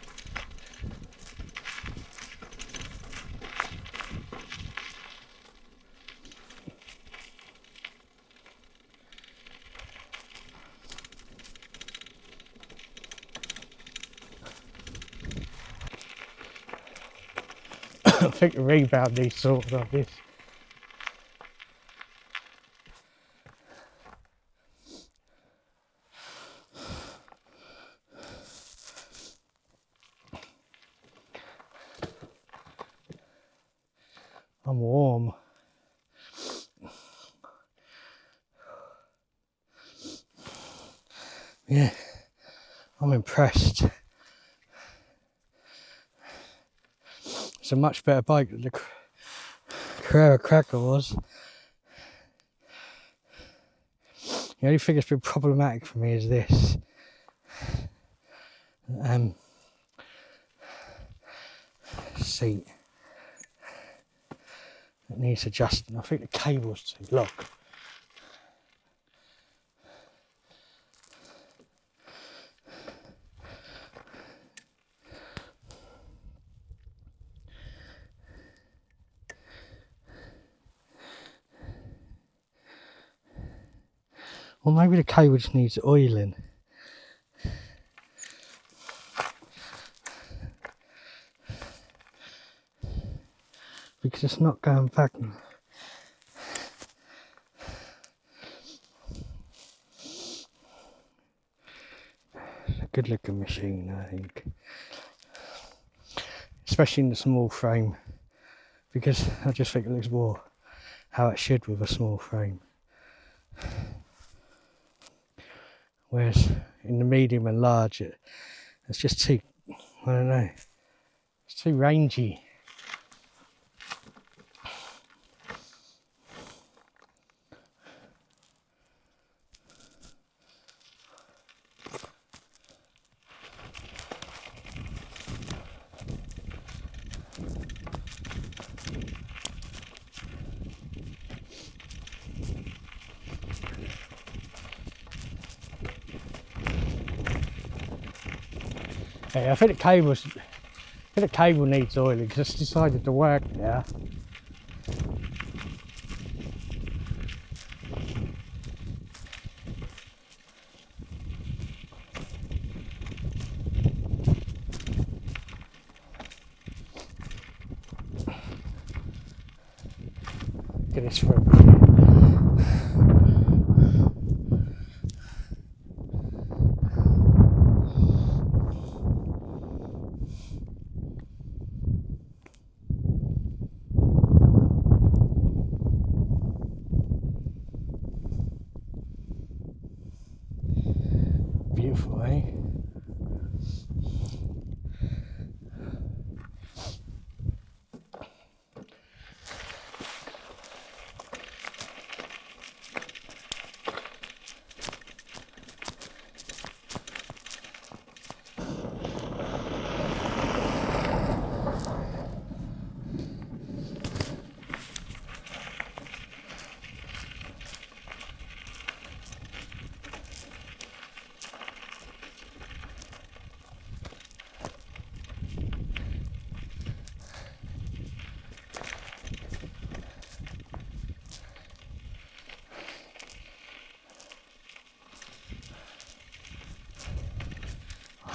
I think the rebound needs sorted like this. I'm warm. Yeah, I'm impressed. It's a much better bike than the Carrera Cracker was. The only thing that's been problematic for me is this. Seat. It needs adjusting. I think the cable's too long. Or maybe the cable just needs oiling. Because it's not going back. It's a good looking machine, I think. Especially in the small frame. Because I just think it looks more how it should with a small frame. Whereas in the medium and large, it's just too, I don't know, it's too rangy. Yeah, I think the cable needs oiling because it's decided to work now. Get this through. Beautiful, eh?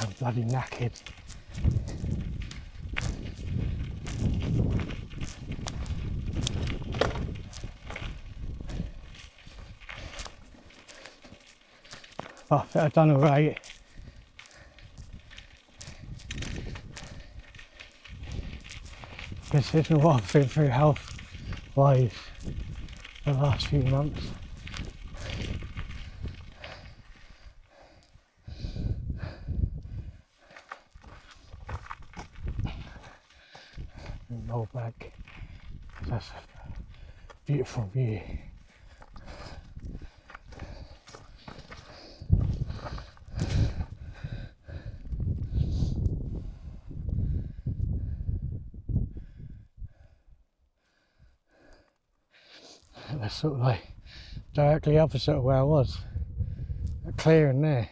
I'm bloody knackered. Oh, I think I've done alright. This isn't what I've been through health-wise the last few months. Roll back. That's a beautiful view. That's sort of like directly opposite of where I was. A clearing there.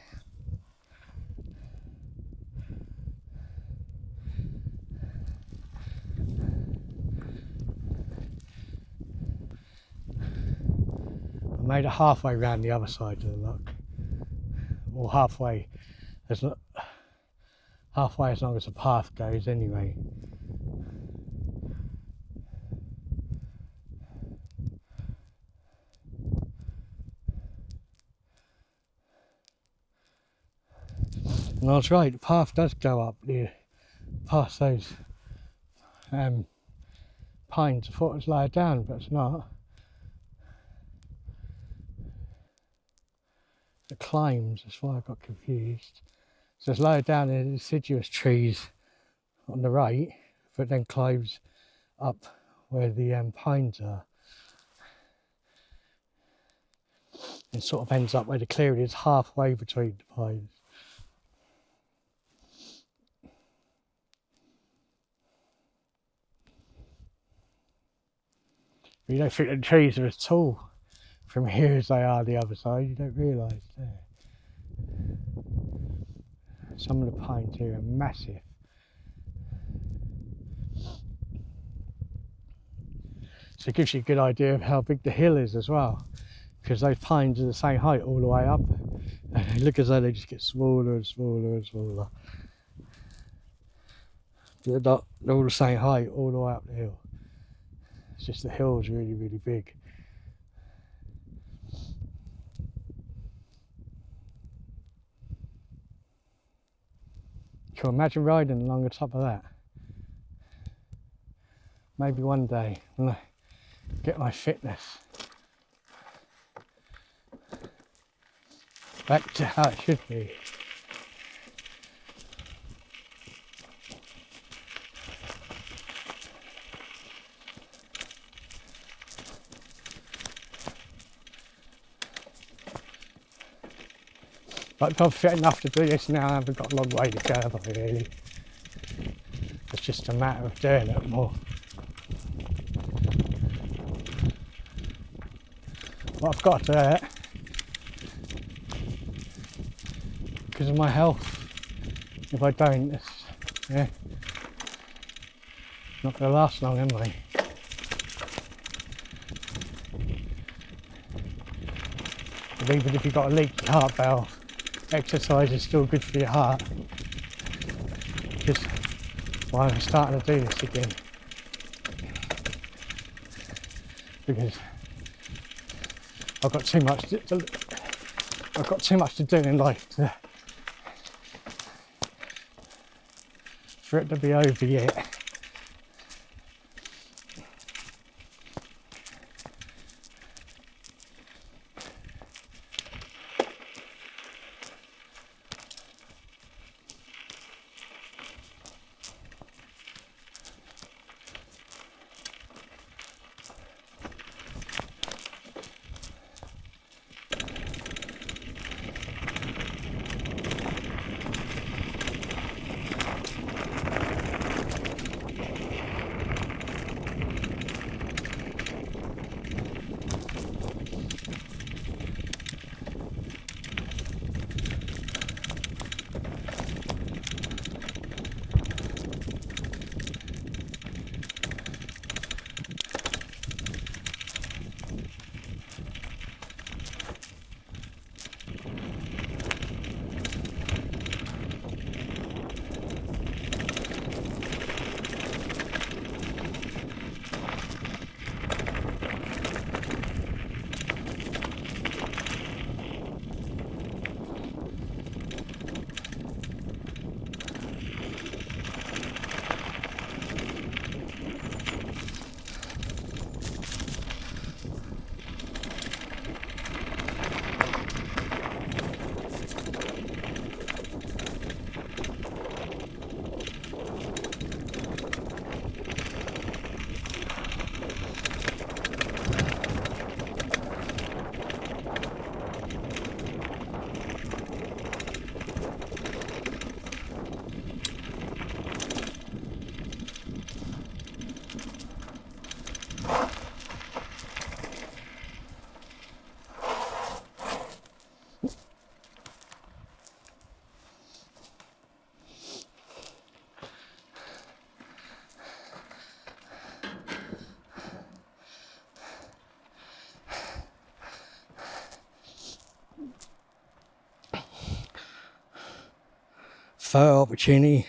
I made it halfway round the other side of the lock. Or halfway. There's not halfway as long as the path goes anyway. And I was right, the path does go up there, past those pines. I thought it was lower down, but it's not. It climbs, that's why I got confused. So it's lower down in the deciduous trees on the right, but then climbs up where the pines are. It sort of ends up where the clearing is, halfway between the pines. You don't think the trees are as tall from here as they are the other side, you don't realise there. Some of the pines here are massive. So it gives you a good idea of how big the hill is as well, because those pines are the same height all the way up, and they look as though they just get smaller and smaller and smaller. They're not, they're all the same height all the way up the hill. It's just the hill's really, really big. Can you imagine riding along the top of that? Maybe one day when I get my fitness back to how it should be. But I'm fit enough to do this now. I haven't got a long way to go, have I, really? It's just a matter of doing it more. But I've got to do it because of my health. If I don't, it's not going to last long anyway. But even if you've got a leaky heart valve, exercise is still good for your heart. Because why I'm starting to do this again. Because I've got too much to do in life for it to be over yet. Photo opportunity.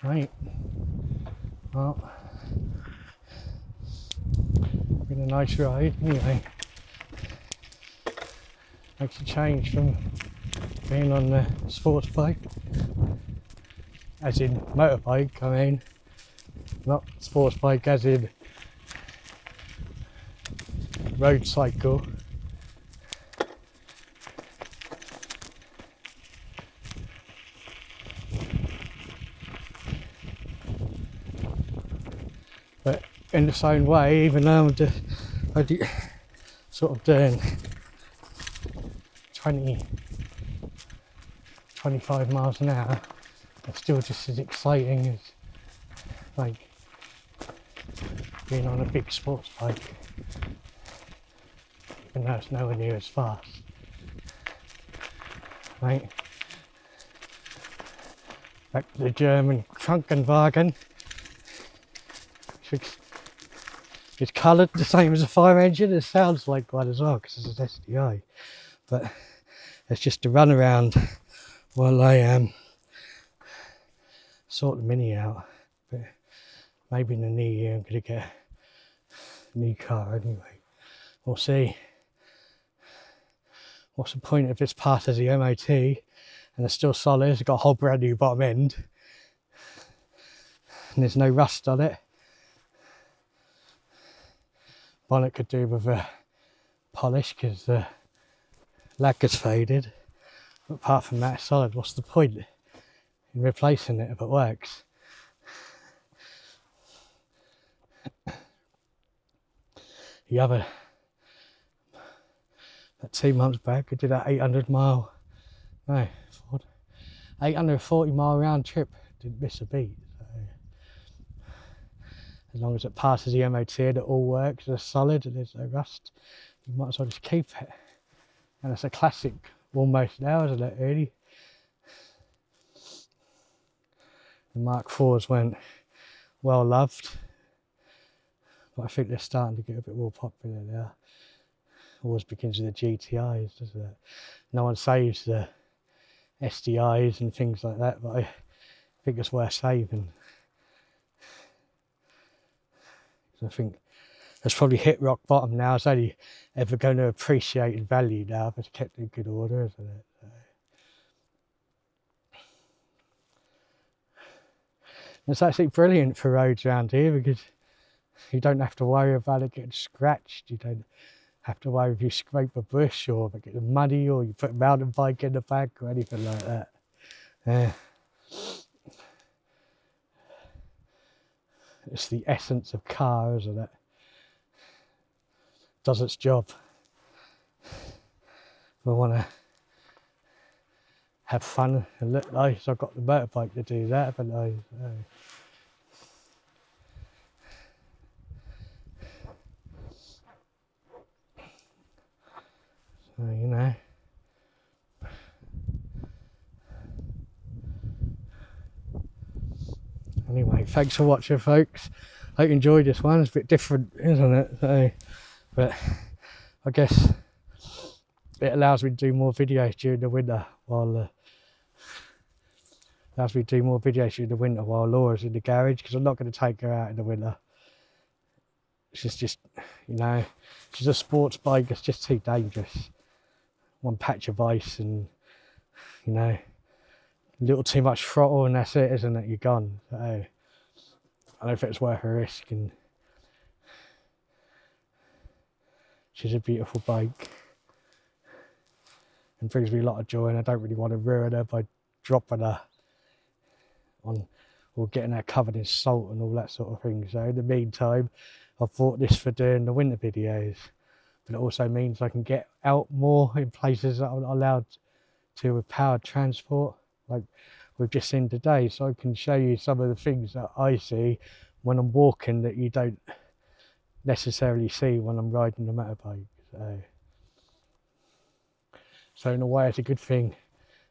Right. Well, been a nice ride anyway. Makes a change from being on the sports bike, as in motorbike, I mean, not sports bike as in road cycle. But in the same way, even though I do sort of doing 25 miles an hour, it's still just as exciting as like being on a big sports bike, even though it's nowhere near as fast. Right, back to the German Krankenwagen. It's coloured the same as a fire engine. It sounds like one as well because it's an SDI, but it's just a run around while I sort the Mini out. But maybe in the new year I'm going to get a new car anyway. We'll see. What's the point if it's passed as the MOT and it's still solid? It's got a whole brand new bottom end and there's no rust on it. Bonnet could do with a polish because the lacquer's faded. But apart from that, it's solid. What's the point in replacing it if it works? The other, about 2 months back, I did that 840 mile round trip. Didn't miss a beat. So, as long as it passes the MOT and it all works, it's solid and there's no rust, you might as well just keep it. And it's a classic almost now, isn't it, really? The Mark IVs went well loved, but I think they're starting to get a bit more popular now. Always begins with the GTIs, doesn't it? No one saves the SDIs and things like that, but I think it's worth saving. I think it's probably hit rock bottom now. It's only ever going to appreciate in value now, but it's kept in good order, isn't it? So. It's actually brilliant for roads around here because you don't have to worry about it getting scratched. You don't have to worry if you scrape a bush or if it gets muddy or you put a mountain bike in the back or anything like that. It's the essence of car, isn't it? Does its job. If I want to have fun and look nice, I've got the motorbike to do that, but no. So, you know. Anyway, thanks for watching, folks. Hope you enjoyed this one. It's a bit different, isn't it? So, but I guess it allows me to do more videos during the winter while Laura's in the garage, because I'm not going to take her out in the winter. She's just, you know, she's a sports bike. It's just too dangerous. One patch of ice and, you know, a little too much throttle and that's it, isn't it? You're gone. So I don't think it's worth a risk. And she's a beautiful bike and brings me a lot of joy, and I don't really want to ruin her by dropping her on or getting her covered in salt and all that sort of thing. So in the meantime, I've bought this for doing the winter videos, but it also means I can get out more in places that I'm not allowed to with powered transport, like we've just seen today. So I can show you some of the things that I see when I'm walking that you don't necessarily see when I'm riding the motorbike. So in a way it's a good thing.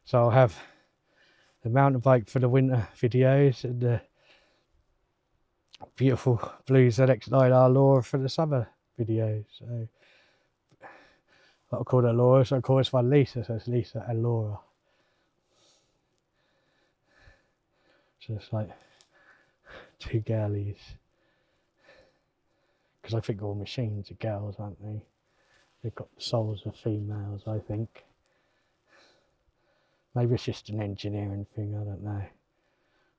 So I'll have the mountain bike for the winter videos and the beautiful blue ZX9R Laura for the summer videos. So I'll call her Laura, so of course one Lisa, so it's Lisa and Laura. So it's like two girlies. Because I think all machines are girls, aren't they? They've got the souls of females, I think. Maybe it's just an engineering thing, I don't know.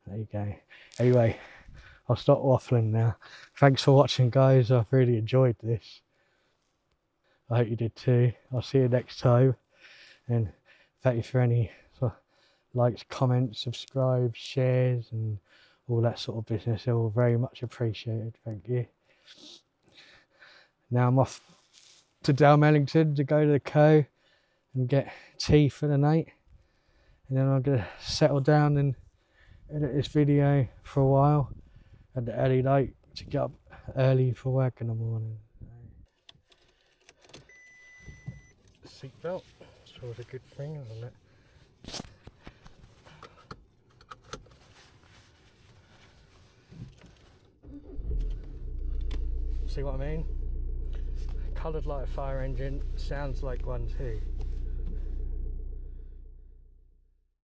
There you go. Anyway, I'll stop waffling now. Thanks for watching, guys. I've really enjoyed this. I hope you did too. I'll see you next time. And thank you for any sort of likes, comments, subscribes, shares, and all that sort of business. They're all very much appreciated. Thank you. Now I'm off to Dalmellington to go to the Co and get tea for the night. And then I'm going to settle down and edit this video for a while at the early night to get up early for work in the morning. Seatbelt, it's always a good thing, isn't it? See what I mean? Coloured like a fire engine, sounds like one too.